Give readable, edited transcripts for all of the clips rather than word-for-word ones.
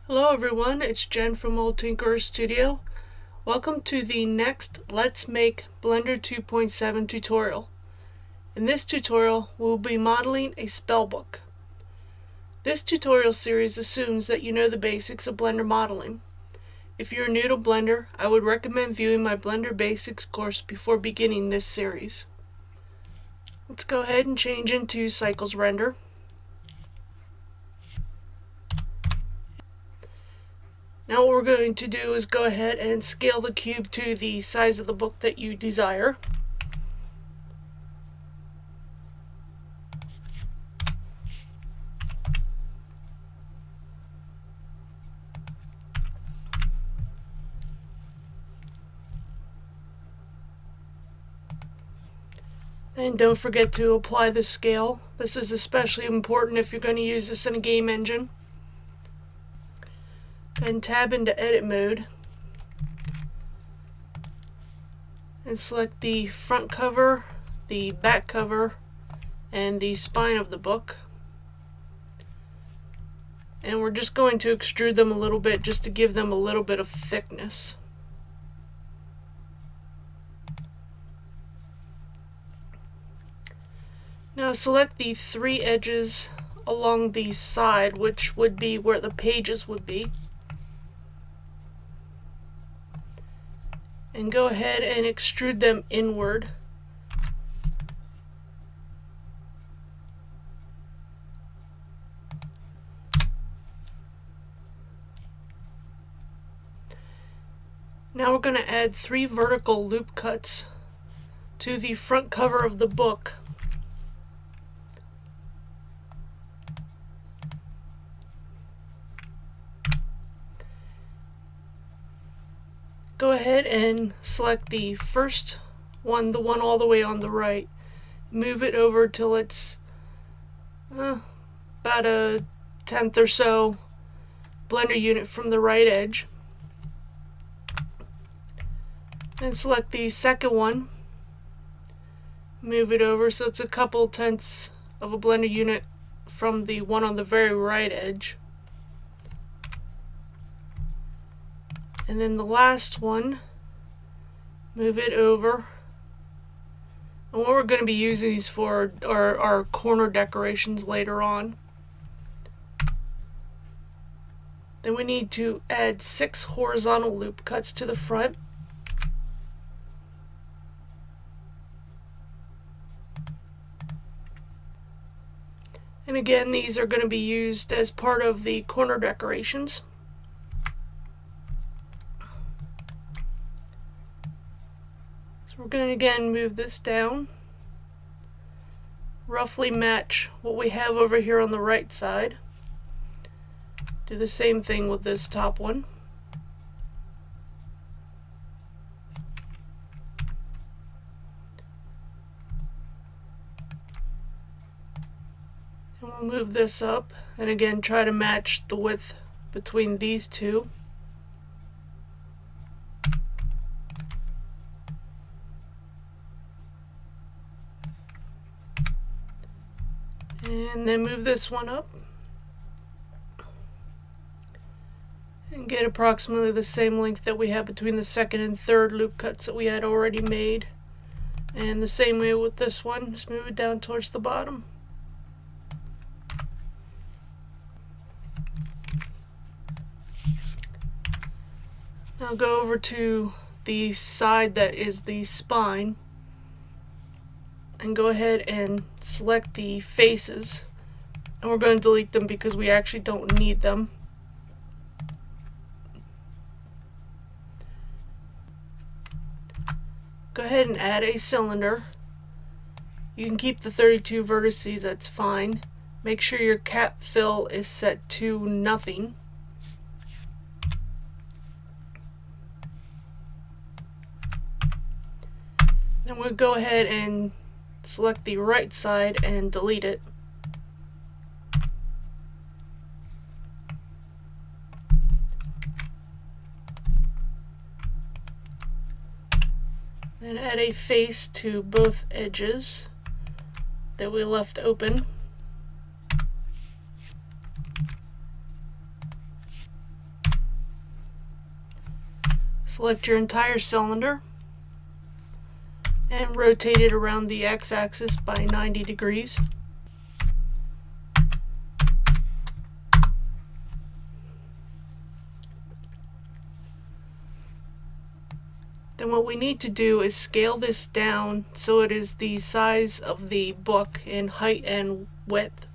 Hello everyone, it's Jen from Old Tinkerer Studio. Welcome to the next Let's Make Blender 2.7 tutorial. In this tutorial, we'll be modeling a spellbook. This tutorial series assumes that you know the basics of Blender modeling. If you're new to Blender, I would recommend viewing my Blender Basics course before beginning this series. Let's go ahead and change into Cycles Render. Now what we're going to do is go ahead and scale the cube to the size of the book that you desire. And don't forget to apply the scale. This is especially important if you're going to use this in a game engine. And tab into edit mode and select the front cover, the back cover, and the spine of the book. And we're just going to extrude them a little bit just to give them a little bit of thickness. Now select the three edges along the side, which would be where the pages would be. And go ahead and extrude them inward. Now we're going to add 3 vertical loop cuts to the front cover of the book. Go ahead and select the first one, the one all the way on the right. Move it over till it's about a 1/10 or so Blender unit from the right edge. And select the second one. Move it over so it's a couple tenths of a Blender unit from the one on the very right edge. And then the last one, move it over. And what we're going to be using these for are our corner decorations later on. Then we need to add 6 horizontal loop cuts to the front. And again, these are going to be used as part of the corner decorations. We're going to again move this down, roughly match what we have over here on the right side. Do the same thing with this top one. And we'll move this up and again try to match the width between these two. And then move this one up and get approximately the same length that we have between the second and third loop cuts that we had already made. And the same way with this one, just move it down towards the bottom. Now go over to the side that is the spine and go ahead and select the faces, and we're going to delete them because we actually don't need them. Go ahead and add a cylinder. You can keep the 32 vertices, that's fine. Make sure your cap fill is set to nothing. Then we'll go ahead and select the right side and delete it. Then add a face to both edges that we left open. Select your entire cylinder and rotate it around the x-axis by 90 degrees. Then what we need to do is scale this down so it is the size of the book in height and width.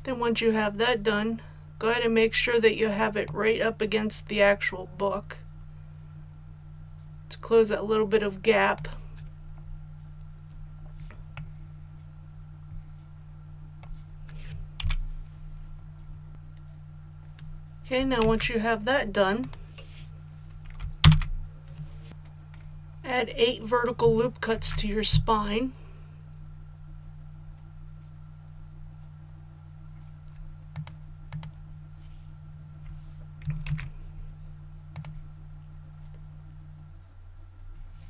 Then once you have that done, go ahead and make sure that you have it right up against the actual book to close that little bit of gap. Okay, now once you have that done, add 8 vertical loop cuts to your spine.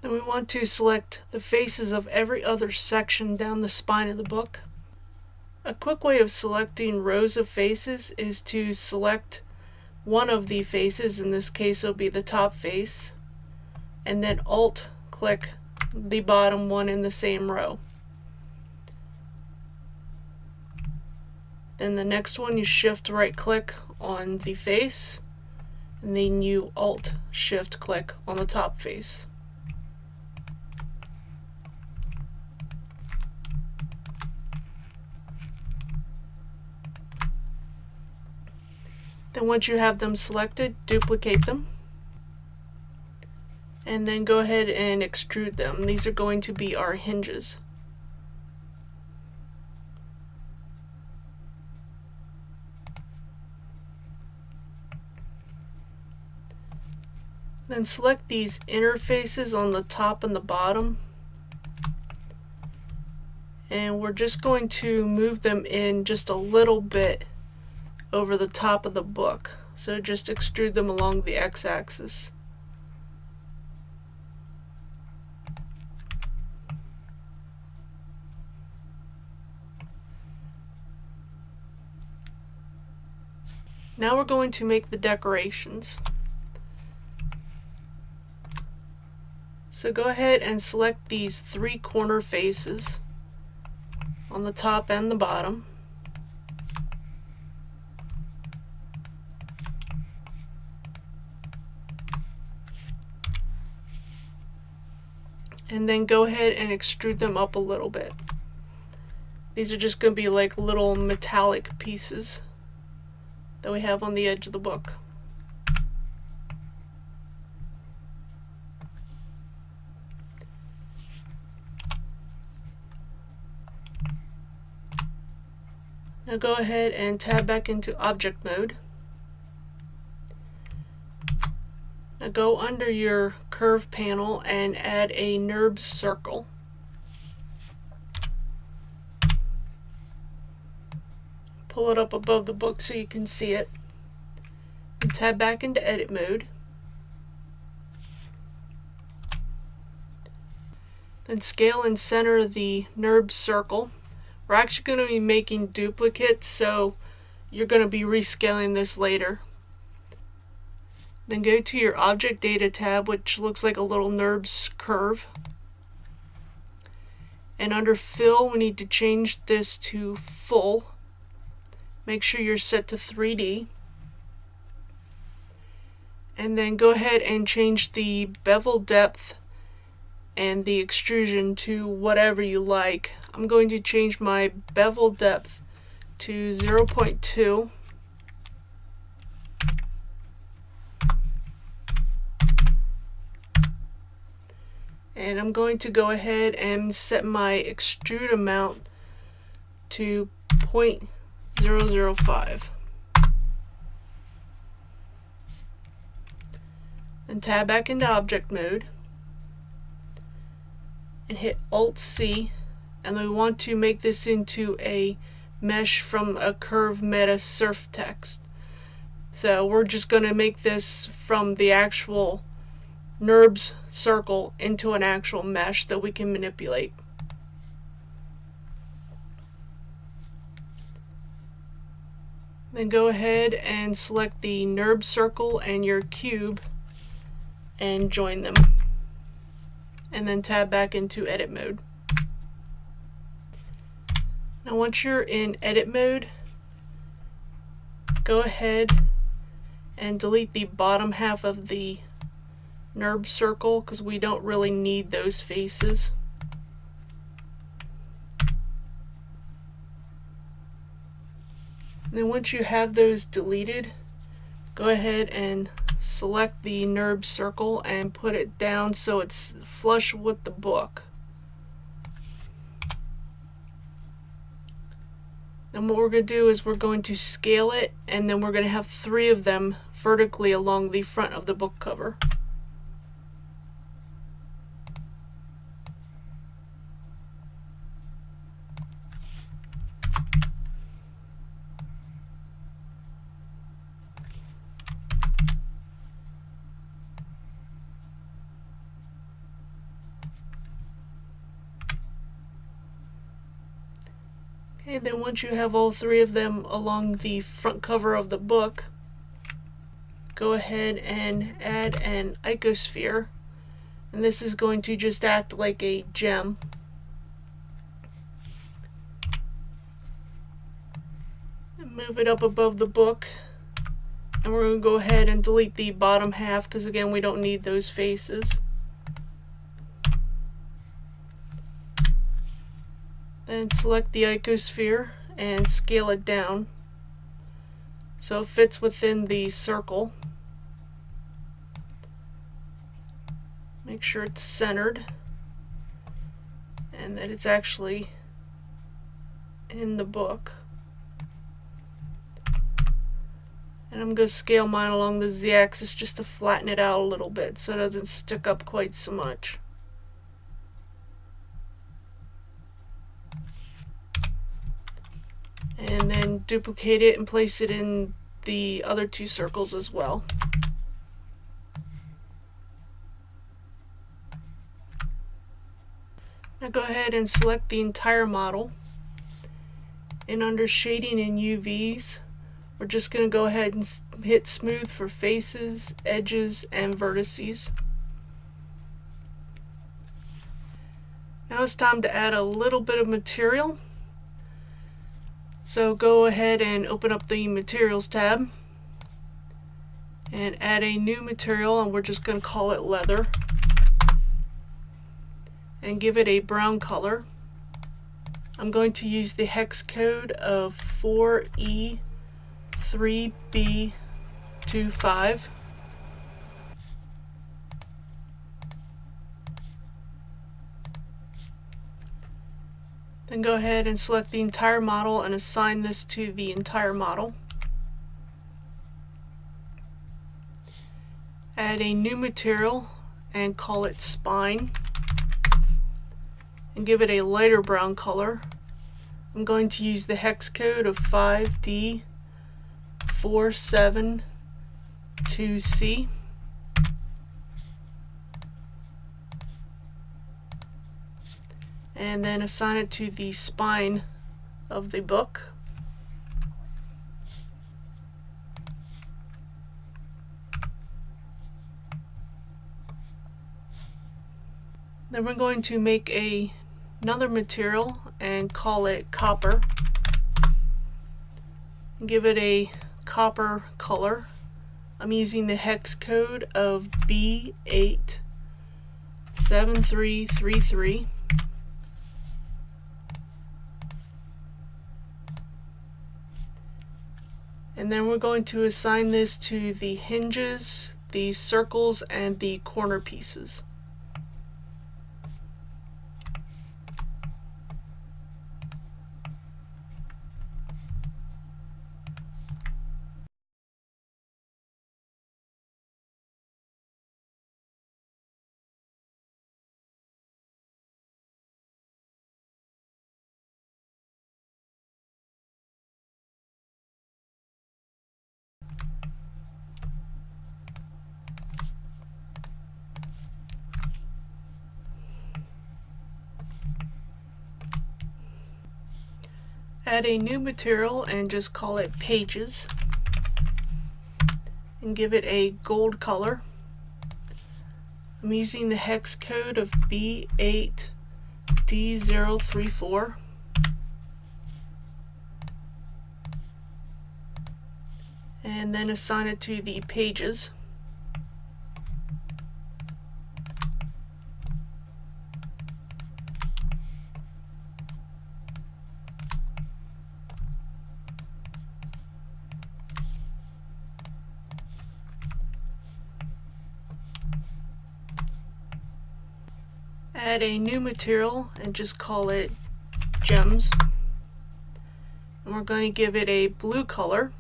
Then we want to select the faces of every other section down the spine of the book. A quick way of selecting rows of faces is to select one of the faces, in this case it'll be the top face, and then Alt click the bottom one in the same row. Then the next one you shift right click on the face, and then you Alt shift click on the top face. Then once you have them selected, duplicate them and then go ahead and extrude them. These are going to be our hinges. Then select these inner faces on the top and the bottom, and we're just going to move them in just a little bit over the top of the book. So just extrude them along the x-axis. Now we're going to make the decorations. So go ahead and select these 3 corner faces on the top and the bottom. And then go ahead and extrude them up a little bit. These are just going to be like little metallic pieces that we have on the edge of the book. Now go ahead and tab back into object mode. Now go under your curve panel and add a NURBS circle. Pull it up above the book so you can see it. And tab back into edit mode. Then scale and center the NURBS circle. We're actually going to be making duplicates, so you're going to be rescaling this later. Then go to your Object Data tab, which looks like a little NURBS curve. And under Fill, we need to change this to Full. Make sure you're set to 3D. And then go ahead and change the bevel depth and the extrusion to whatever you like. I'm going to change my bevel depth to 0.2. And I'm going to go ahead and set my extrude amount to 0.005. Then tab back into object mode and hit Alt-C, and we want to make this into a mesh from a curve meta surf text. So we're just going to make this from the actual NURBS circle into an actual mesh that we can manipulate. Then go ahead and select the NURBS circle and your cube and join them. And then tab back into edit mode. Now once you're in edit mode, go ahead and delete the bottom half of the NURBS circle because we don't really need those faces. And then once you have those deleted, go ahead and select the NURBS circle and put it down so it's flush with the book. Then what we're going to do is we're going to scale it, and then we're going to have 3 of them vertically along the front of the book cover. Okay, then once you have all 3 of them along the front cover of the book, go ahead and add an icosphere, and this is going to just act like a gem. And move it up above the book, and we're going to go ahead and delete the bottom half because again we don't need those faces. Then select the icosphere and scale it down so it fits within the circle. Make sure it's centered and that it's actually in the book. And I'm going to scale mine along the z-axis just to flatten it out a little bit so it doesn't stick up quite so much. And then duplicate it and place it in the other 2 circles as well. Now go ahead and select the entire model, and under shading and UVs we're just going to go ahead and hit smooth for faces, edges, and vertices. Now it's time to add a little bit of material. So go ahead and open up the Materials tab and add a new material, and we're just going to call it leather, and give it a brown color. I'm going to use the hex code of 4E3B25. Then go ahead and select the entire model and assign this to the entire model. Add a new material and call it spine, and give it a lighter brown color. I'm going to use the hex code of 5D472C. And then assign it to the spine of the book. Then we're going to make another material and call it copper. Give it a copper color. I'm using the hex code of B87333. And then we're going to assign this to the hinges, the circles, and the corner pieces. Add a new material and just call it pages and give it a gold color. I'm using the hex code of B8D034. And then assign it to the pages. Add a new material and just call it gems. And we're going to give it a blue color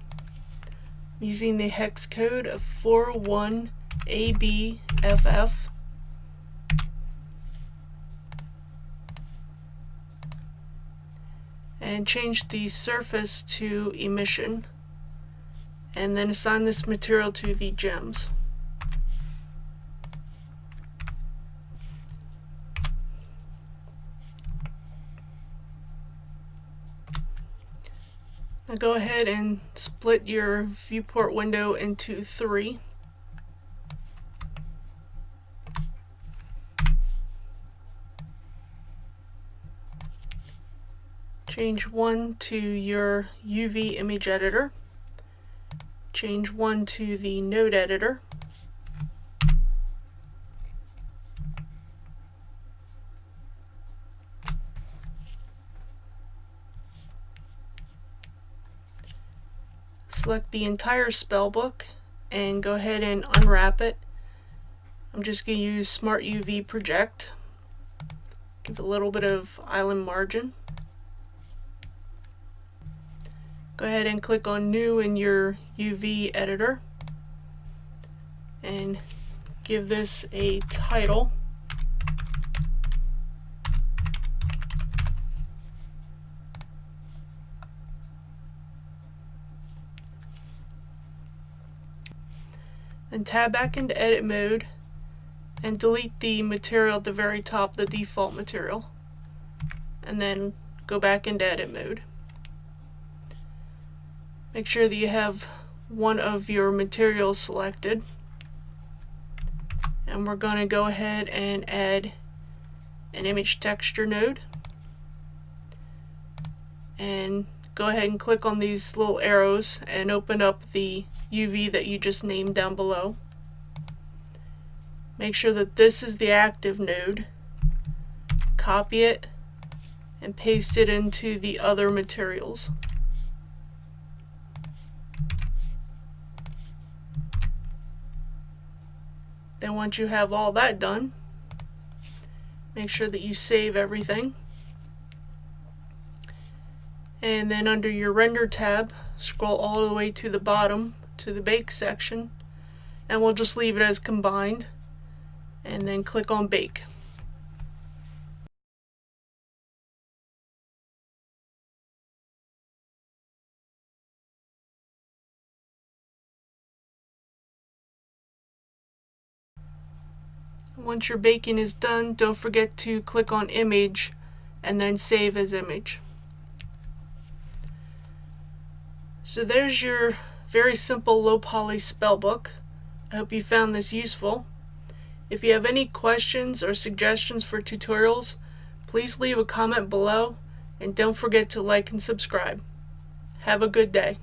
using the hex code of 41ABFF. And change the surface to emission. And then assign this material to the gems. Now go ahead and split your viewport window into 3. Change one to your UV image editor. Change one to the node editor. Select the entire spellbook and go ahead and unwrap it. I'm just going to use Smart UV Project. Give it a little bit of island margin. Go ahead and click on New in your UV editor and give this a title. Then tab back into edit mode and delete the material at the very top, the default material, and then go back into edit mode. Make sure that you have one of your materials selected, and we're going to go ahead and add an image texture node, and go ahead and click on these little arrows and open up the UV that you just named down below. Make sure that this is the active node. Copy it and paste it into the other materials. Then once you have all that done, make sure that you save everything. And then under your render tab, scroll all the way to the bottom to the bake section, and we'll just leave it as combined, and then click on bake. Once your baking is done, don't forget to click on image and then save as image. So there's your very simple low poly spellbook. I hope you found this useful. If you have any questions or suggestions for tutorials, please leave a comment below, and don't forget to like and subscribe. Have a good day.